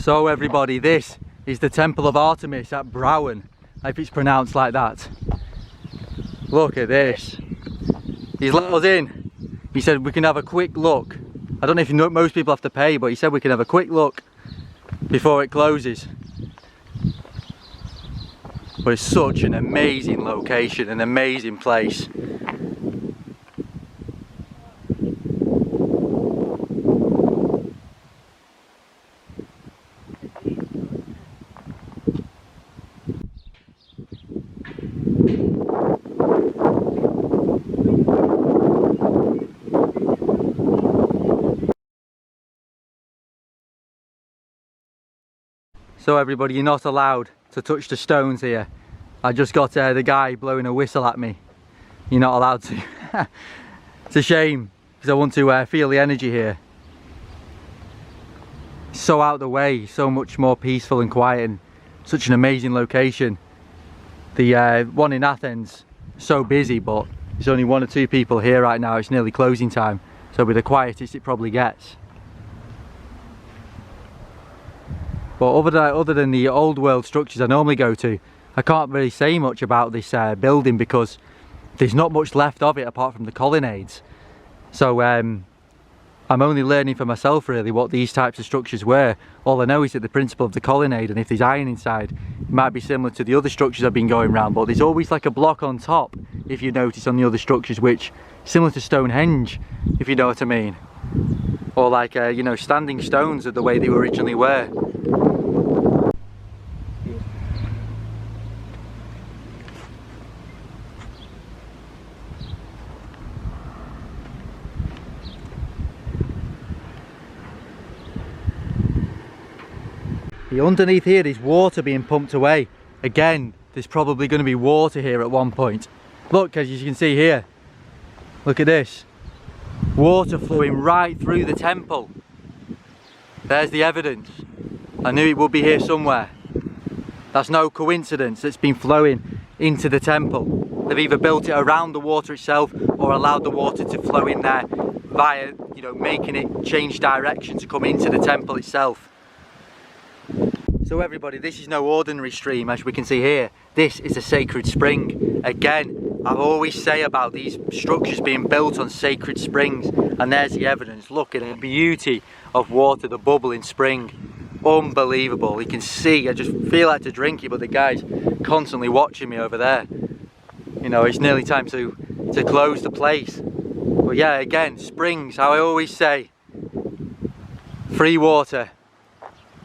So everybody, this is the Temple of Artemis at Browen, if it's pronounced like that. Look at this. He's let us in. He said we can have a quick look. I don't know if you know, most people have to pay, but he said we can have a quick look before it closes. But it's such an amazing location, an amazing place. So everybody, you're not allowed to touch the stones here. I just got the guy blowing a whistle at me. You're not allowed to. It's a shame, because I want to feel the energy here. It's so out of the way, so much more peaceful and quiet, and such an amazing location. The one in Athens, so busy, but there's only 1 or 2 people here right now. It's nearly closing time, so it'll be the quietest it probably gets. But other than the old world structures I normally go to, I can't really say much about this building because there's not much left of it apart from the colonnades. So I'm only learning for myself really what these types of structures were. All I know is that the principle of the colonnade, and if there's iron inside, it might be similar to the other structures I've been going around, but there's always like a block on top, if you notice, on the other structures, which similar to Stonehenge, if you know what I mean. Or like you know, standing stones are the way they originally were. Underneath here there's water being pumped away. Again, there's probably going to be water here at one point. Look, as you can see here, look at this. Water flowing right through the temple. There's the evidence. I knew it would be here somewhere. That's no coincidence. It's been flowing into the temple. They've either built it around the water itself or allowed the water to flow in there via, you know, making it change direction to come into the temple itself. So everybody, this is no ordinary stream, as we can see here. This is a sacred spring. Again, I always say about these structures being built on sacred springs, and there's the evidence. Look at the beauty of water, the bubbling spring. Unbelievable. You can see, I just feel like to drink it, but the guy's constantly watching me over there. You know, it's nearly time to close the place. But yeah, again, springs, how I always say, free water.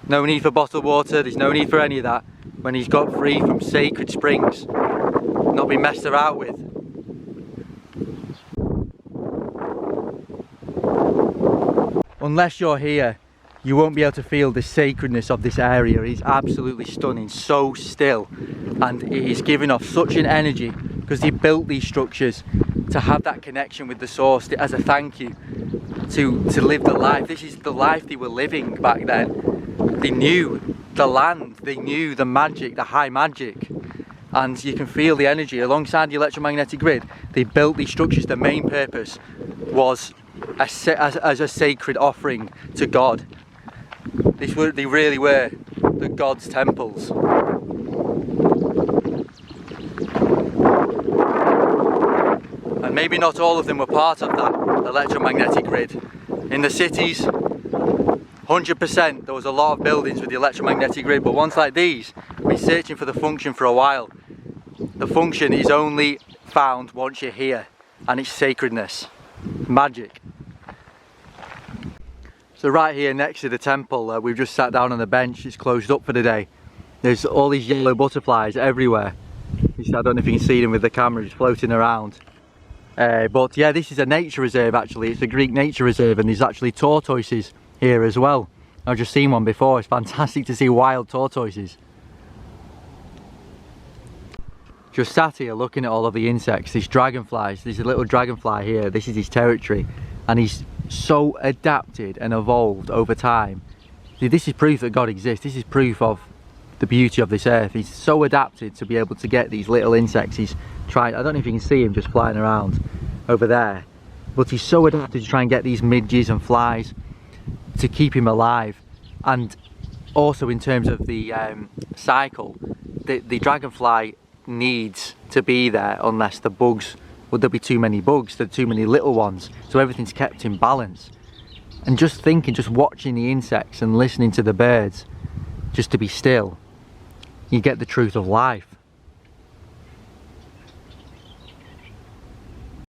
No need for bottled water, there's no need for any of that when he's got free from sacred springs, not being messed about with. Unless you're here, you won't be able to feel the sacredness of this area. It's absolutely stunning, so still, and it is giving off such an energy because they built these structures to have that connection with the source as a thank you, to live the life. This is the life they were living back then. They knew the land, they knew the magic, the high magic, and you can feel the energy alongside the electromagnetic grid. They built these structures. The main purpose was as a sacred offering to God. They really were the God's temples. And maybe not all of them were part of that electromagnetic grid. In the cities, 100% there was a lot of buildings with the electromagnetic grid, but ones like these, I've been searching for the function for a while. The function is only found once you're here, and it's sacredness, magic. So right here next to the temple, we've just sat down on a bench. It's closed up for the day. There's all these yellow butterflies everywhere. I don't know if you can see them with the camera, just floating around. But yeah, this is a nature reserve actually. It's a Greek nature reserve, and there's actually tortoises here as well. I've just seen one before. It's fantastic to see wild tortoises. Just sat here looking at all of the insects, these dragonflies. There's a little dragonfly here. This is his territory, and he's so adapted and evolved over time. See, this is proof that God exists. This is proof of the beauty of this earth. He's so adapted to be able to get these little insects. He's trying, I don't know if you can see him just flying around over there, but he's so adapted to try and get these midges and flies to keep him alive. And also in terms of the cycle, the dragonfly needs to be there, unless the bugs, would there be too many bugs, there are too many little ones, so everything's kept in balance. And just thinking, just watching the insects and listening to the birds, just to be still, you get the truth of life.